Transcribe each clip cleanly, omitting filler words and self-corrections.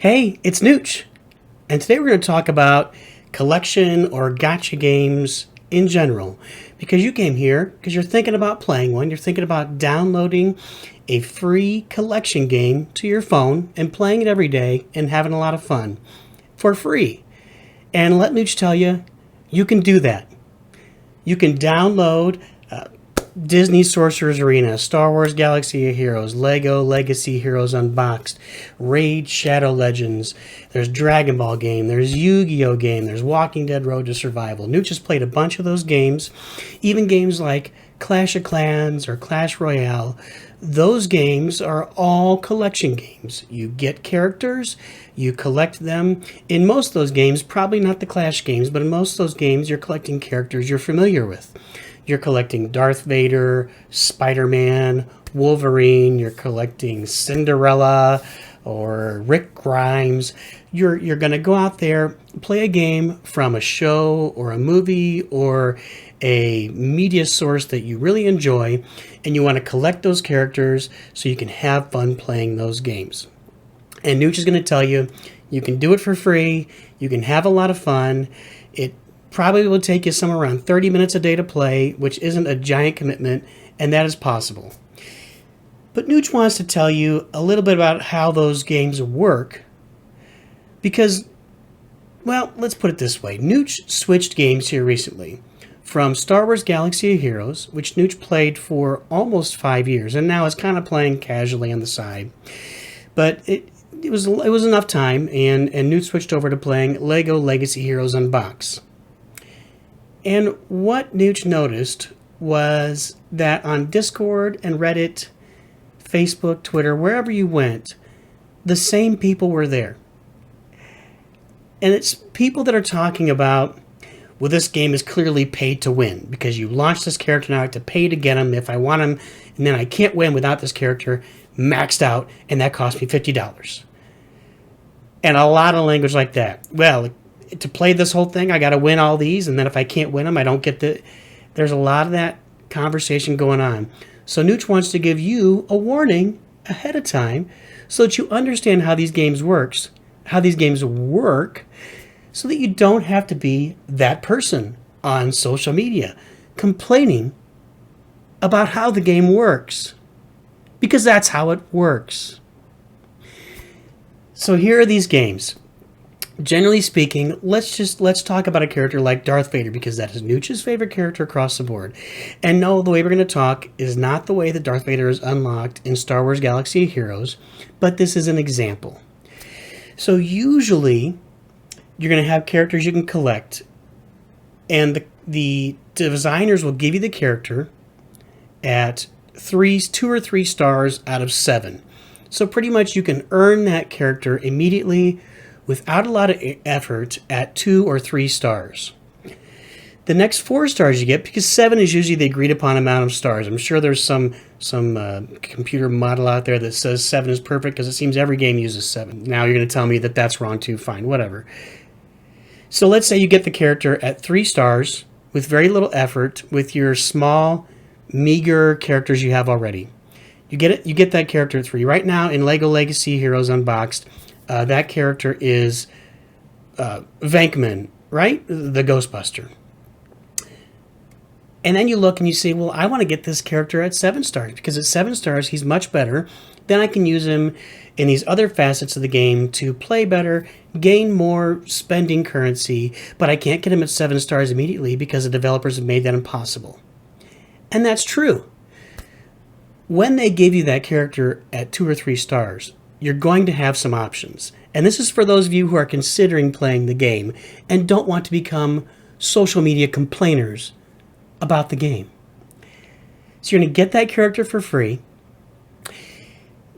Hey, it's Nooch, and today we're going to talk about collection or gacha games in general. Because you came here because you're thinking about playing one, you're thinking about downloading a free collection game to your phone and playing it every day and having a lot of fun for free. And let Nooch tell you, you can do that. You can download Disney Sorcerer's Arena, Star Wars Galaxy of Heroes, Lego Legacy Heroes Unboxed, Raid Shadow Legends, there's Dragon Ball game, there's Yu-Gi-Oh game, there's Walking Dead Road to Survival. Nooch has played a bunch of those games, even games like Clash of Clans or Clash Royale. Those games are all collection games. You get characters, you collect them. In most of those games, probably not the Clash games, but in most of those games, you're collecting characters you're familiar with. You're collecting Darth Vader, Spider-Man, Wolverine. You're collecting Cinderella or Rick Grimes. You're going to go out there, play a game from a show or a movie or a media source that you really enjoy, and you want to collect those characters so you can have fun playing those games. And Nooch is going to tell you, you can do it for free. You can have a lot of fun. It probably will take you somewhere around 30 minutes a day to play, which isn't a giant commitment, and that is possible. But Nooch wants to tell you a little bit about how those games work, because, well, let's put it this way. Nooch switched games here recently from Star Wars Galaxy of Heroes, which Nooch played for almost 5 years, and now is kind of playing casually on the side. But it was enough time, and Nooch switched over to playing Lego Legacy Heroes Unboxed. And what Nooch noticed was that on Discord and Reddit, Facebook, Twitter, wherever you went, the same people were there. And it's people that are talking about, well, this game is clearly pay to win because you launched this character, now I have to pay to get him if I want him, and then I can't win without this character maxed out, and that cost me $50. And a lot of language like that. Well, to play this whole thing, I got to win all these, and then if I can't win them, I don't get the... There's a lot of that conversation going on. So Nooch wants to give you a warning ahead of time so that you understand how these games work, so that you don't have to be that person on social media complaining about how the game works, because that's how it works. So here are these games. Generally speaking, let's talk about a character like Darth Vader, because that is Nooch's favorite character across the board. And no, the way we're going to talk is not the way that Darth Vader is unlocked in Star Wars Galaxy of Heroes, but this is an example. So usually, you're going to have characters you can collect, and the designers will give you the character at 2 or 3 stars out of 7. So pretty much you can earn that character immediately without a lot of effort at 2 or 3 stars. The next 4 stars you get, because 7 is usually the agreed upon amount of stars. I'm sure there's some computer model out there that says 7 is perfect because it seems every game uses 7. Now you're going to tell me that that's wrong too. Fine, whatever. So let's say you get the character at 3 stars with very little effort with your small, meager characters you have already. You get that character at 3. Right now in Lego Legacy Heroes Unboxed, that character is Venkman, right? The Ghostbuster. And then you look and you say, well, I want to get this character at 7 stars, because at 7 stars, he's much better. Then I can use him in these other facets of the game to play better, gain more spending currency, but I can't get him at 7 stars immediately because the developers have made that impossible. And that's true. When they give you that character at 2 or 3 stars, you're going to have some options. And this is for those of you who are considering playing the game and don't want to become social media complainers about the game. So you're going to get that character for free.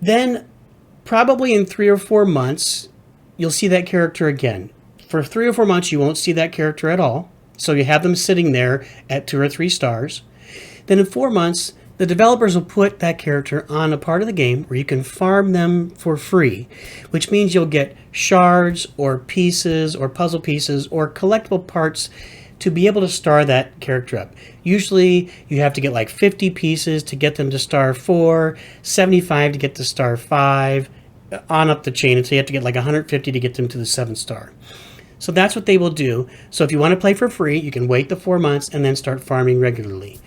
Then, probably in 3 or 4 months, you'll see that character again. For 3 or 4 months, you won't see that character at all. So you have them sitting there at 2 or 3 stars. Then in 4 months, the developers will put that character on a part of the game where you can farm them for free, which means you'll get shards or pieces or puzzle pieces or collectible parts to be able to star that character up. Usually you have to get like 50 pieces to get them to star 4, 75 to get to star 5, on up the chain, and so you have to get like 150 to get them to the 7th star. So that's what they will do. So if you want to play for free, you can wait the 4 months and then start farming regularly.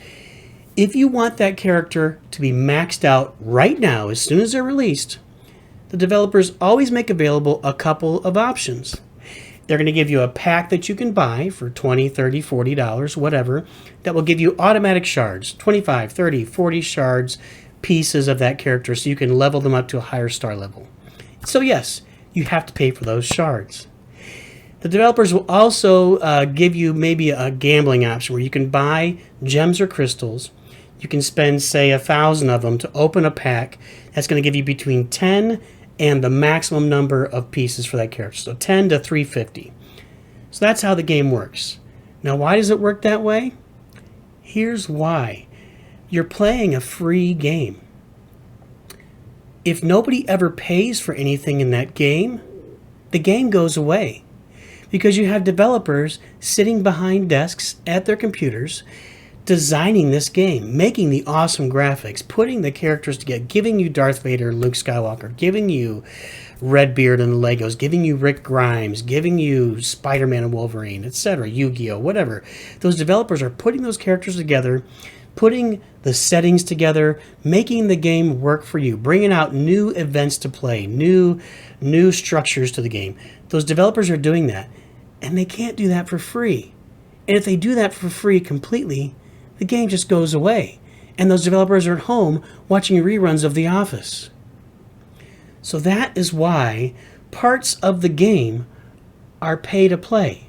If you want that character to be maxed out right now, as soon as they're released, the developers always make available a couple of options. They're going to give you a pack that you can buy for $20, $30, $40, whatever, that will give you automatic shards, 25, 30, 40 shards, pieces of that character, so you can level them up to a higher star level. So yes, you have to pay for those shards. The developers will also give you maybe a gambling option where you can buy gems or crystals. You can spend, say, 1,000 of them to open a pack that's going to give you between 10 and the maximum number of pieces for that character. So 10 to 350. So that's how the game works. Now, why does it work that way? Here's why. You're playing a free game. If nobody ever pays for anything in that game, the game goes away. Because you have developers sitting behind desks at their computers designing this game, making the awesome graphics, putting the characters together, giving you Darth Vader, Luke Skywalker, giving you Redbeard and the Legos, giving you Rick Grimes, giving you Spider-Man and Wolverine, etc., Yu-Gi-Oh!, whatever. Those developers are putting those characters together, putting the settings together, making the game work for you, bringing out new events to play, new structures to the game. Those developers are doing that, and they can't do that for free. And if they do that for free completely, the game just goes away, and those developers are at home watching reruns of The Office. So that is why parts of the game are pay to play.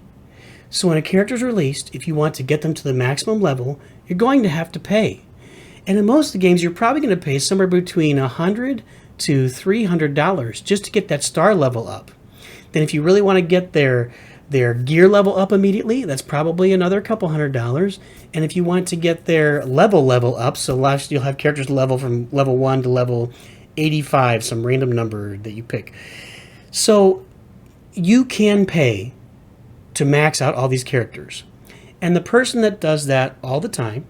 So when a character is released, if you want to get them to the maximum level, you're going to have to pay. And in most of the games, you're probably going to pay somewhere between $100 to $300 just to get that star level up. Then if you really want to get their gear level up immediately, that's probably another couple $100. And if you want to get their level up, so last you'll have characters level from level 1 to level 85, some random number that you pick. So you can pay to max out all these characters. And the person that does that all the time,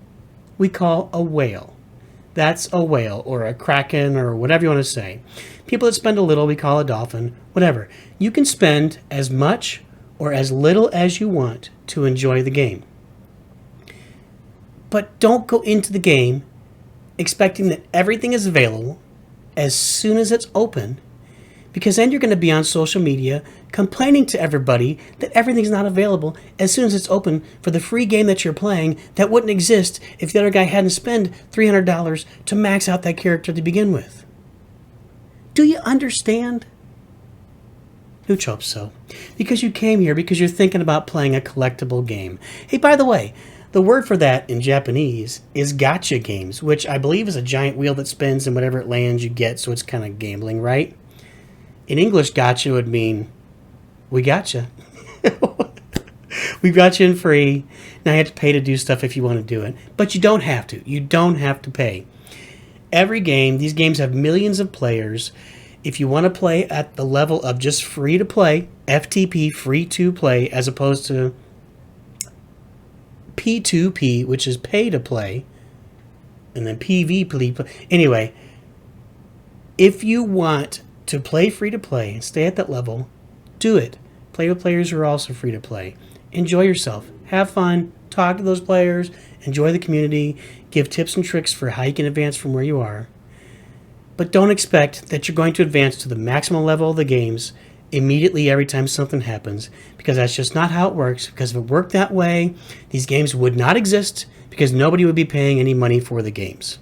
we call a whale. That's a whale, or a kraken, or whatever you want to say. People that spend a little, we call a dolphin, whatever. You can spend as much or as little as you want to enjoy the game. But don't go into the game expecting that everything is available as soon as it's open, because then you're going to be on social media complaining to everybody that everything's not available as soon as it's open for the free game that you're playing that wouldn't exist if the other guy hadn't spent $300 to max out that character to begin with. Do you understand? Nooch hopes so. Because you came here because you're thinking about playing a collectible game. Hey, by the way, the word for that in Japanese is gacha games, which I believe is a giant wheel that spins and whatever it lands you get, so it's kind of gambling, right? In English, gacha would mean, we gotcha. We got you in free. Now you have to pay to do stuff if you want to do it. But you don't have to. You don't have to pay. Every game, these games have millions of players. If you want to play at the level of just free to play, FTP, free to play, as opposed to P2P, which is pay to play, and then PvP. Anyway, if you want to play free to play and stay at that level, do it. Play with players who are also free to play. Enjoy yourself. Have fun. Talk to those players. Enjoy the community. Give tips and tricks for how you can advance from where you are. But don't expect that you're going to advance to the maximum level of the games immediately every time something happens, because that's just not how it works. Because if it worked that way, these games would not exist, because nobody would be paying any money for the games.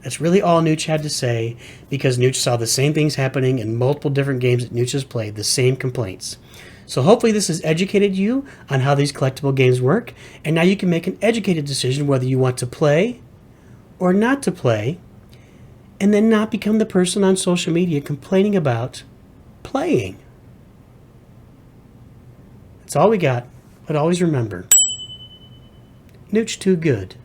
That's really all Nooch had to say, because Nooch saw the same things happening in multiple different games that Nooch has played, the same complaints. So hopefully this has educated you on how these collectible games work, and now you can make an educated decision whether you want to play or not to play, and then not become the person on social media complaining about playing. That's all we got, but always remember, Nooch too good.